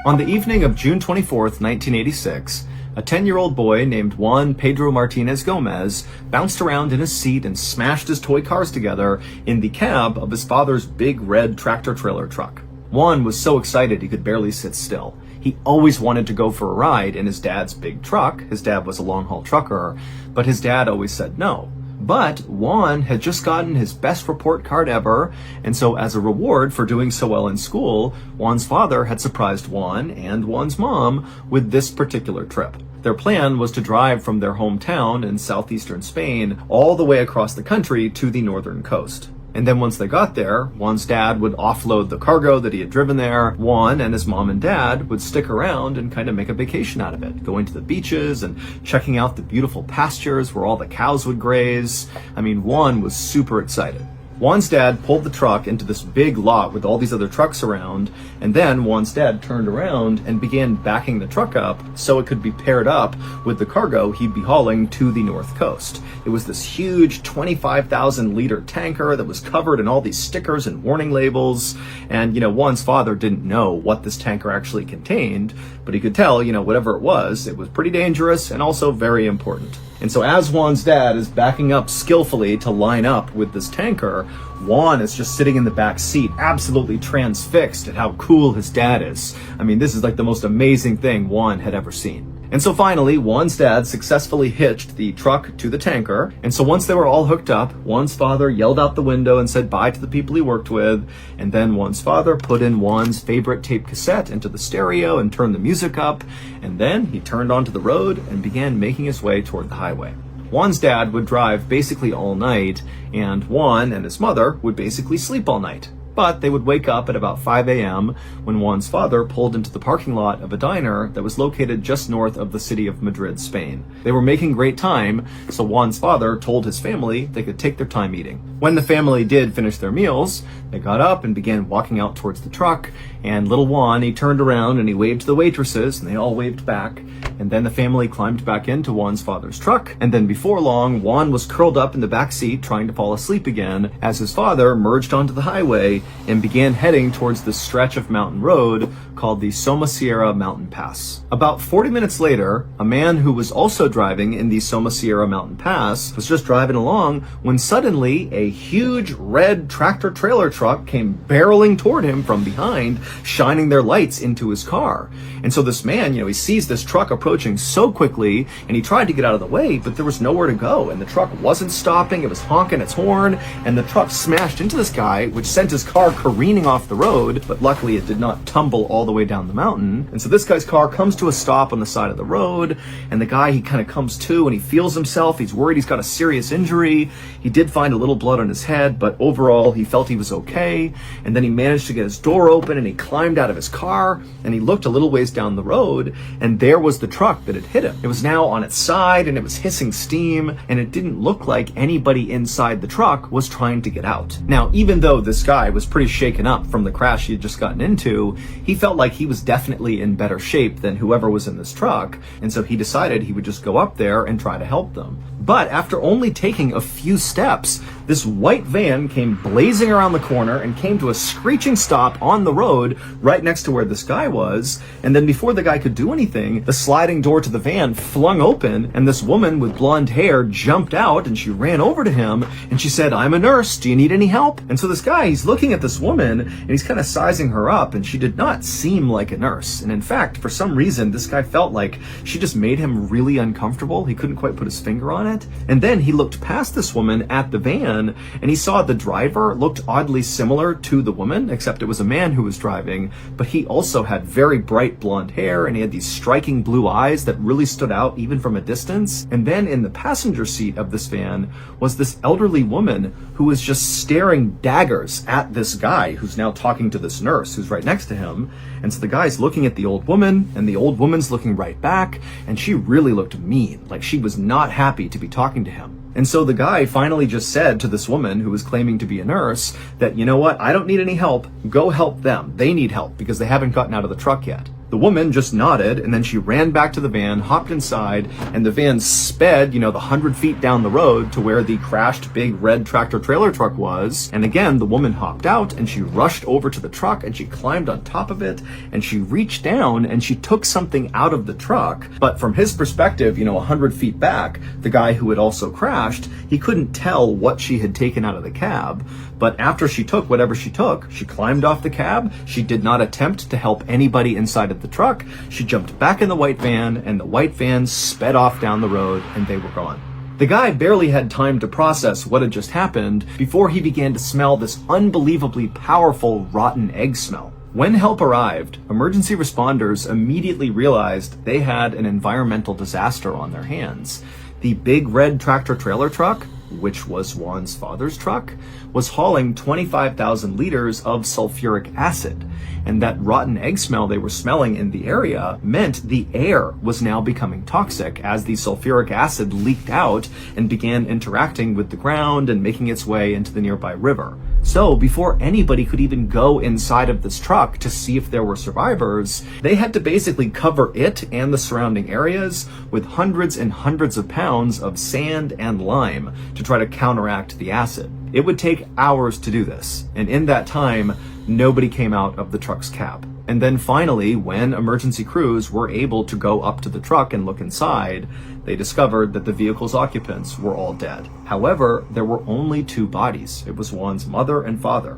On the evening of June 24th, 1986, a 10-year-old boy named Juan Pedro Martinez Gomez bounced around in his seat and smashed his toy cars together in the cab of his father's big red tractor-trailer truck. Juan was so excited he could barely sit still. He always wanted to go for a ride in his dad's big truck. His dad was a long-haul trucker, but his dad always said no. But Juan had just gotten his best report card ever, and so as a reward for doing so well in school, Juan's father had surprised Juan and Juan's mom with this particular trip. Their plan was to drive from their hometown in southeastern Spain all the way across the country to the northern coast. And then once they got there, Juan's dad would offload the cargo that he had driven there. Juan and his mom and dad would stick around and kind of make a vacation out of it, going to the beaches and checking out the beautiful pastures where all the cows would graze. I mean, Juan was super excited. Juan's dad pulled the truck into this big lot with all these other trucks around, and then Juan's dad turned around and began backing the truck up so it could be paired up with the cargo he'd be hauling to the north coast. It was this huge 25,000-liter tanker that was covered in all these stickers and warning labels, and, Juan's father didn't know what this tanker actually contained, but he could tell, whatever it was pretty dangerous and also very important. And so as Juan's dad is backing up skillfully to line up with this tanker, Juan is just sitting in the back seat, absolutely transfixed at how cool his dad is. I mean, this is like the most amazing thing Juan had ever seen. And so finally, Juan's dad successfully hitched the truck to the tanker. And so once they were all hooked up, Juan's father yelled out the window and said bye to the people he worked with. And then Juan's father put in Juan's favorite tape cassette into the stereo and turned the music up. And then he turned onto the road and began making his way toward the highway. Juan's dad would drive basically all night, and Juan and his mother would basically sleep all night. But they would wake up at about 5 a.m. when Juan's father pulled into the parking lot of a diner that was located just north of the city of Madrid, Spain. They were making great time, so Juan's father told his family they could take their time eating. When the family did finish their meals, they got up and began walking out towards the truck, and little Juan, he turned around and he waved to the waitresses, and they all waved back. And then the family climbed back into Juan's father's truck, and then before long, Juan was curled up in the back seat trying to fall asleep again as his father merged onto the highway and began heading towards this stretch of mountain road called the Somosierra Mountain Pass. About 40 minutes later, a man who was also driving in the Somosierra Mountain Pass was just driving along when suddenly a huge red tractor-trailer truck came barreling toward him from behind, shining their lights into his car. And so this man, he sees this truck approaching so quickly, and he tried to get out of the way, but there was nowhere to go, and the truck wasn't stopping. It was honking its horn, and the truck smashed into this guy, which sent his car careening off the road, but luckily it did not tumble all the way down the mountain. And so this guy's car comes to a stop on the side of the road, and the guy, he kind of comes to, and he feels himself. He's worried he's got a serious injury. He did find a little blood on his head, but overall he felt he was okay. And then he managed to get his door open, and he climbed out of his car, and he looked a little ways down the road, and there was the truck that had hit him. It was now on its side, and it was hissing steam, and it didn't look like anybody inside the truck was trying to get out. Now, even though this guy was pretty shaken up from the crash he had just gotten into, he felt like he was definitely in better shape than whoever was in this truck, and so he decided he would just go up there and try to help them. But after only taking a few steps, this white van came blazing around the corner and came to a screeching stop on the road right next to where this guy was. And then before the guy could do anything, the sliding door to the van flung open, and this woman with blonde hair jumped out, and she ran over to him, and she said, "I'm a nurse. Do you need any help?" And so this guy, he's looking at this woman, and he's kind of sizing her up, and she did not seem like a nurse. And in fact, for some reason, this guy felt like she just made him really uncomfortable. He couldn't quite put his finger on it. that. And then he looked past this woman at the van, and he saw the driver looked oddly similar to the woman, except it was a man who was driving, but he also had very bright blonde hair, and he had these striking blue eyes that really stood out even from a distance. And then in the passenger seat of this van was this elderly woman who was just staring daggers at this guy who's now talking to this nurse who's right next to him. And so the guy's looking at the old woman, and the old woman's looking right back, and she really looked mean, like she was not happy to be talking to him. And so the guy finally just said to this woman who was claiming to be a nurse that, you know what, I don't need any help, go help them. They need help because they haven't gotten out of the truck yet. The woman just nodded, and then she ran back to the van, hopped inside, and the van sped, the 100 feet down the road to where the crashed big red tractor trailer truck was. And again, the woman hopped out, and she rushed over to the truck, and she climbed on top of it, and she reached down, and she took something out of the truck. But from his perspective, 100 feet back, the guy who had also crashed, he couldn't tell what she had taken out of the cab. But after she took whatever she took, she climbed off the cab. She did not attempt to help anybody inside of the truck. She jumped back in the white van, and the white van sped off down the road, and they were gone. The guy barely had time to process what had just happened before he began to smell this unbelievably powerful rotten egg smell. When help arrived, emergency responders immediately realized they had an environmental disaster on their hands. The big red tractor trailer truck, which was Juan's father's truck, was hauling 25,000 liters of sulfuric acid. And that rotten egg smell they were smelling in the area meant the air was now becoming toxic as the sulfuric acid leaked out and began interacting with the ground and making its way into the nearby river. So before anybody could even go inside of this truck to see if there were survivors, they had to basically cover it and the surrounding areas with hundreds and hundreds of pounds of sand and lime to try to counteract the acid. It would take hours to do this, and in that time, nobody came out of the truck's cab. And then finally, when emergency crews were able to go up to the truck and look inside, they discovered that the vehicle's occupants were all dead. However, there were only two bodies. It was Juan's mother and father.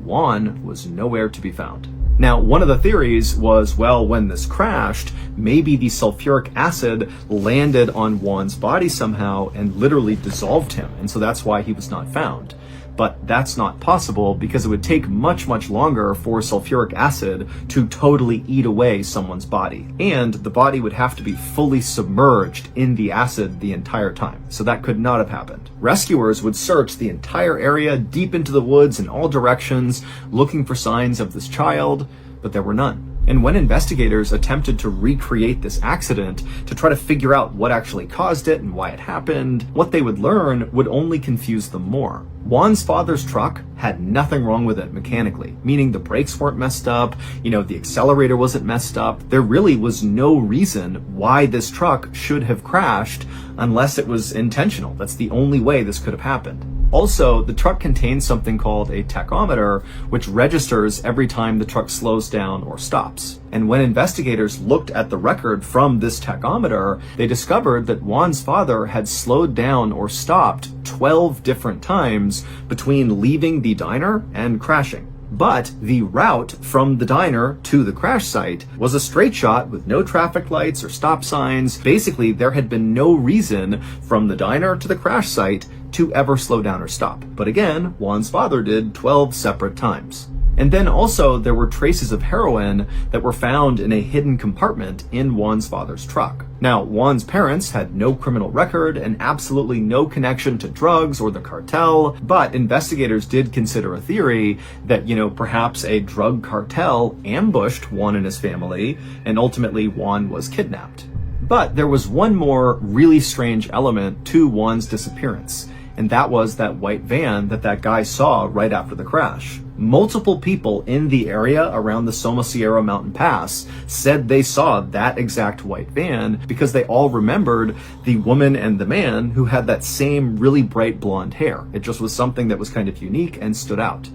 Juan was nowhere to be found. Now, one of the theories was, well, when this crashed, maybe the sulfuric acid landed on Juan's body somehow and literally dissolved him, and so that's why he was not found. But that's not possible because it would take much, much longer for sulfuric acid to totally eat away someone's body. And the body would have to be fully submerged in the acid the entire time. So that could not have happened. Rescuers would search the entire area deep into the woods in all directions, looking for signs of this child, but there were none. And when investigators attempted to recreate this accident to try to figure out what actually caused it and why it happened, what they would learn would only confuse them more. Juan's father's truck had nothing wrong with it mechanically, meaning the brakes weren't messed up, the accelerator wasn't messed up. There really was no reason why this truck should have crashed unless it was intentional. That's the only way this could have happened. Also, the truck contains something called a tachometer, which registers every time the truck slows down or stops. And when investigators looked at the record from this tachometer, they discovered that Juan's father had slowed down or stopped 12 different times between leaving the diner and crashing. But the route from the diner to the crash site was a straight shot with no traffic lights or stop signs. Basically, there had been no reason from the diner to the crash site to ever slow down or stop. But again, Juan's father did 12 separate times. And then also there were traces of heroin that were found in a hidden compartment in Juan's father's truck. Now, Juan's parents had no criminal record and absolutely no connection to drugs or the cartel, but investigators did consider a theory that, perhaps a drug cartel ambushed Juan and his family, and ultimately Juan was kidnapped. But there was one more really strange element to Juan's disappearance, and that was that white van that guy saw right after the crash. Multiple people in the area around the Somosierra Mountain Pass said they saw that exact white van because they all remembered the woman and the man who had that same really bright blonde hair. It just was something that was kind of unique and stood out.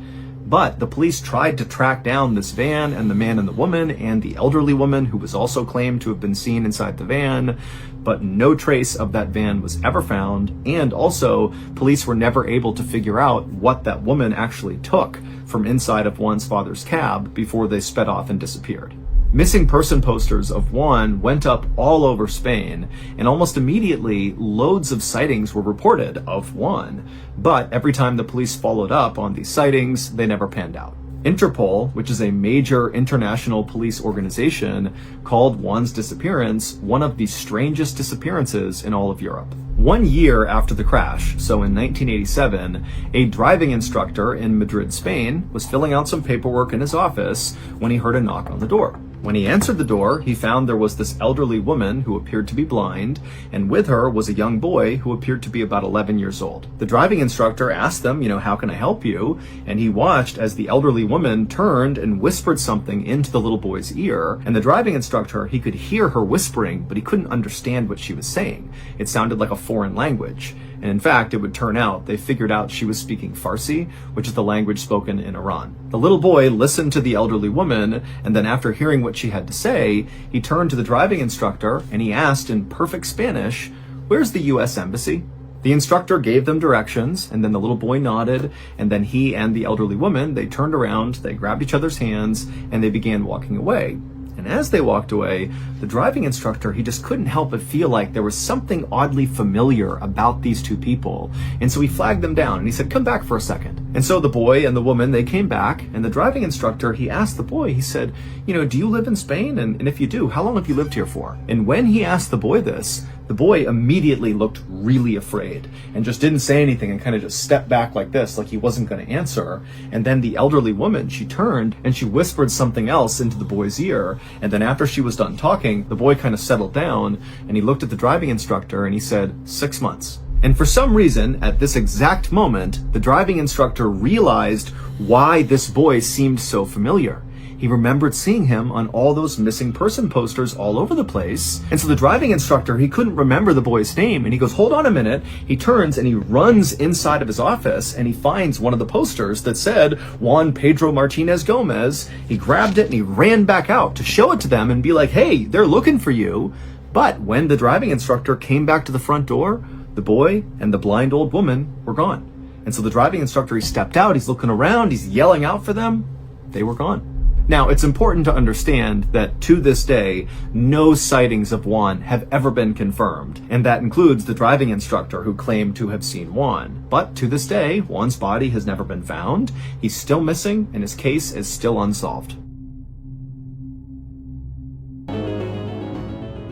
But the police tried to track down this van and the man and the woman and the elderly woman who was also claimed to have been seen inside the van, but no trace of that van was ever found. And also, police were never able to figure out what that woman actually took from inside of Juan's father's cab before they sped off and disappeared. Missing person posters of Juan went up all over Spain, and almost immediately, loads of sightings were reported of Juan. But every time the police followed up on these sightings, they never panned out. Interpol, which is a major international police organization, called Juan's disappearance one of the strangest disappearances in all of Europe. 1 year after the crash, so in 1987, a driving instructor in Madrid, Spain, was filling out some paperwork in his office when he heard a knock on the door. When he answered the door, he found there was this elderly woman who appeared to be blind, and with her was a young boy who appeared to be about 11 years old. The driving instructor asked them, how can I help you? And he watched as the elderly woman turned and whispered something into the little boy's ear, and the driving instructor, he could hear her whispering, but he couldn't understand what she was saying. It sounded like a foreign language. And in fact, it would turn out they figured out she was speaking Farsi, which is the language spoken in Iran. The little boy listened to the elderly woman, and then after hearing what she had to say, he turned to the driving instructor and he asked in perfect Spanish, "Where's the US Embassy?" The instructor gave them directions, and then the little boy nodded, and then he and the elderly woman, they turned around, they grabbed each other's hands, and they began walking away. And as they walked away, the driving instructor, he just couldn't help but feel like there was something oddly familiar about these two people. And so he flagged them down and he said, "Come back for a second." And so the boy and the woman, they came back, and the driving instructor, he asked the boy, he said, "Do you live in Spain? And if you do, how long have you lived here for?" And when he asked the boy this, the boy immediately looked really afraid and just didn't say anything and kind of just stepped back like this, like he wasn't going to answer. And then the elderly woman, she turned and she whispered something else into the boy's ear. And then after she was done talking, the boy kind of settled down and he looked at the driving instructor and he said, 6 months. And for some reason, at this exact moment, the driving instructor realized why this boy seemed so familiar. He remembered seeing him on all those missing person posters all over the place. And so the driving instructor, he couldn't remember the boy's name. And he goes, "Hold on a minute." He turns and he runs inside of his office and he finds one of the posters that said Juan Pedro Martinez Gomez. He grabbed it and he ran back out to show it to them and be like, "Hey, they're looking for you." But when the driving instructor came back to the front door, the boy and the blind old woman were gone. And so the driving instructor, he stepped out, he's looking around, he's yelling out for them. They were gone. Now, it's important to understand that to this day, no sightings of Juan have ever been confirmed, and that includes the driving instructor who claimed to have seen Juan. But to this day, Juan's body has never been found, he's still missing, and his case is still unsolved.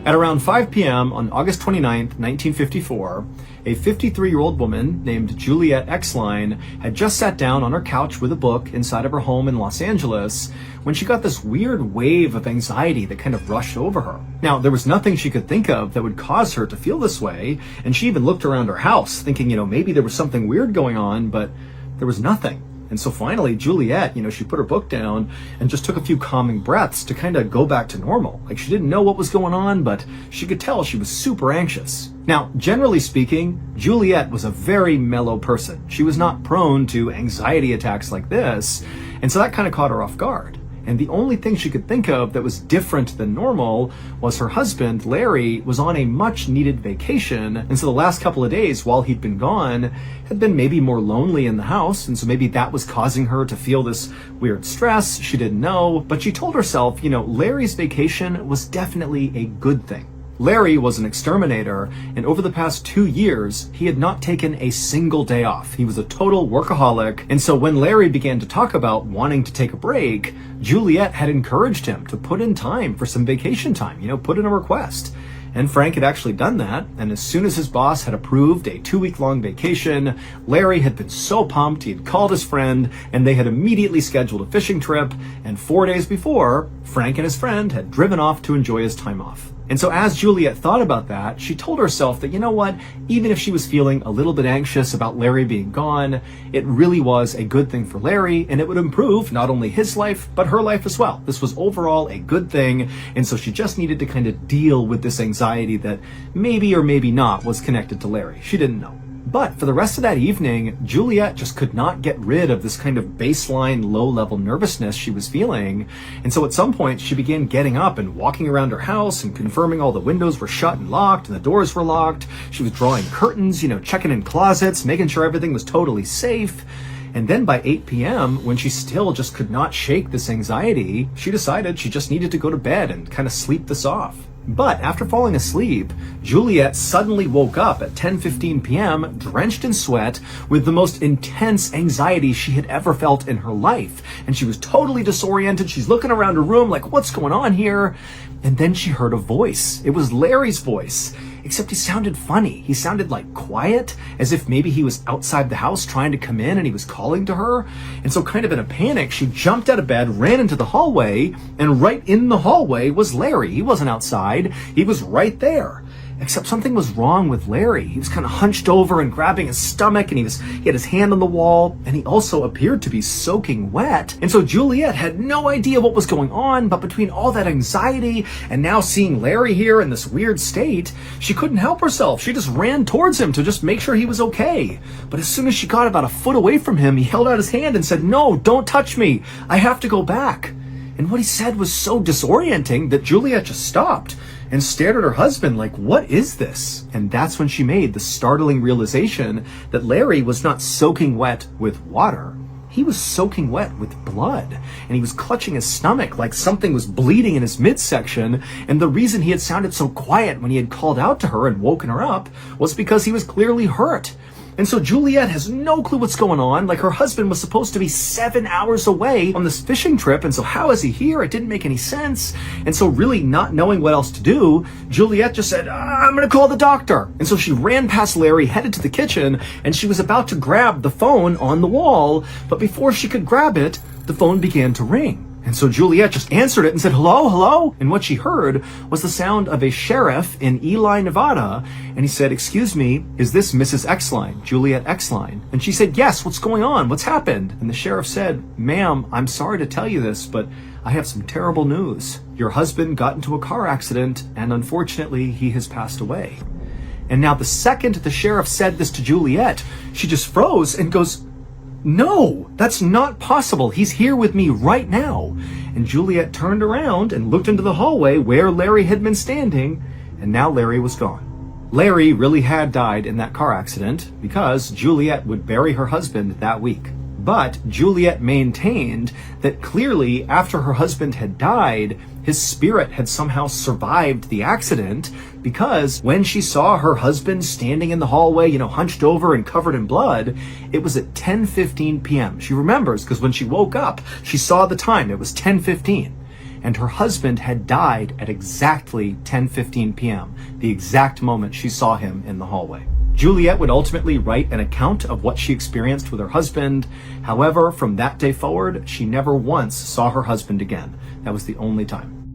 At around 5 p.m. on August 29, 1954, a 53-year-old woman named Juliet Exline had just sat down on her couch with a book inside of her home in Los Angeles when she got this weird wave of anxiety that kind of rushed over her. Now, there was nothing she could think of that would cause her to feel this way, and she even looked around her house thinking, maybe there was something weird going on, but there was nothing. And so finally, Juliet, she put her book down and just took a few calming breaths to kind of go back to normal. Like she didn't know what was going on, but she could tell she was super anxious. Now, generally speaking, Juliet was a very mellow person. She was not prone to anxiety attacks like this, and so that kind of caught her off guard. And the only thing she could think of that was different than normal was her husband, Larry, was on a much needed vacation. And so the last couple of days while he'd been gone had been maybe more lonely in the house. And so maybe that was causing her to feel this weird stress. She didn't know, but she told herself, Larry's vacation was definitely a good thing. Larry was an exterminator, and over the past 2 years, he had not taken a single day off. He was a total workaholic, and so when Larry began to talk about wanting to take a break, Juliet had encouraged him to put in time for some vacation time, put in a request. And Frank had actually done that, and as soon as his boss had approved a 2-week-long vacation, Larry had been so pumped he had called his friend, and they had immediately scheduled a fishing trip, and 4 days before, Frank and his friend had driven off to enjoy his time off. And so as Juliet thought about that, she told herself that, even if she was feeling a little bit anxious about Larry being gone, it really was a good thing for Larry, and it would improve not only his life, but her life as well. This was overall a good thing, and so she just needed to kind of deal with this anxiety that maybe or maybe not was connected to Larry. She didn't know. But for the rest of that evening, Juliet just could not get rid of this kind of baseline low-level nervousness she was feeling. And so at some point, she began getting up and walking around her house and confirming all the windows were shut and locked and the doors were locked. She was drawing curtains, checking in closets, making sure everything was totally safe. And then by 8 p.m., when she still just could not shake this anxiety, she decided she just needed to go to bed and kind of sleep this off. But after falling asleep, Juliet suddenly woke up at 10:15 p.m., drenched in sweat, with the most intense anxiety she had ever felt in her life. And she was totally disoriented. She's looking around her room like, what's going on here? And then she heard a voice. It was Larry's voice. Except he sounded funny. He sounded like quiet, as if maybe he was outside the house trying to come in and he was calling to her. And so kind of in a panic, she jumped out of bed, ran into the hallway, and right in the hallway was Larry. He wasn't outside. He was right there. Except something was wrong with Larry. He was kind of hunched over and grabbing his stomach, and he had his hand on the wall, and he also appeared to be soaking wet. And so Juliet had no idea what was going on, but between all that anxiety and now seeing Larry here in this weird state, she couldn't help herself. She just ran towards him to just make sure he was okay. But as soon as she got about a foot away from him, he held out his hand and said, "No, don't touch me. I have to go back." And what he said was so disorienting that Juliet just stopped and stared at her husband like, what is this? And that's when she made the startling realization that Larry was not soaking wet with water. He was soaking wet with blood, and he was clutching his stomach like something was bleeding in his midsection. And the reason he had sounded so quiet when he had called out to her and woken her up was because he was clearly hurt. And so Juliet has no clue what's going on. Like, her husband was supposed to be 7 hours away on this fishing trip, and so how is he here? It didn't make any sense. And so really not knowing what else to do, Juliet just said, I'm gonna call the doctor. And so she ran past Larry, headed to the kitchen, and she was about to grab the phone on the wall, but before she could grab it, the phone began to ring. And so Juliet just answered it and said, hello, hello? And what she heard was the sound of a sheriff in Ely, Nevada. And he said, excuse me, is this Mrs. Exline, Juliet Exline? And she said, yes, what's going on? What's happened? And the sheriff said, ma'am, I'm sorry to tell you this, but I have some terrible news. Your husband got into a car accident, and unfortunately, he has passed away. And now the second the sheriff said this to Juliet, she just froze and goes, no, that's not possible. He's here with me right now. And Juliet turned around and looked into the hallway where Larry had been standing, and now Larry was gone. Larry really had died in that car accident because Juliet would bury her husband that week. But Juliet maintained that clearly after her husband had died, his spirit had somehow survived the accident, because when she saw her husband standing in the hallway, hunched over and covered in blood, it was at 10:15 p.m. She remembers because when she woke up, she saw the time. It was 10:15. And her husband had died at exactly 10:15 p.m., the exact moment she saw him in the hallway. Juliet would ultimately write an account of what she experienced with her husband. However, from that day forward, she never once saw her husband again. That was the only time.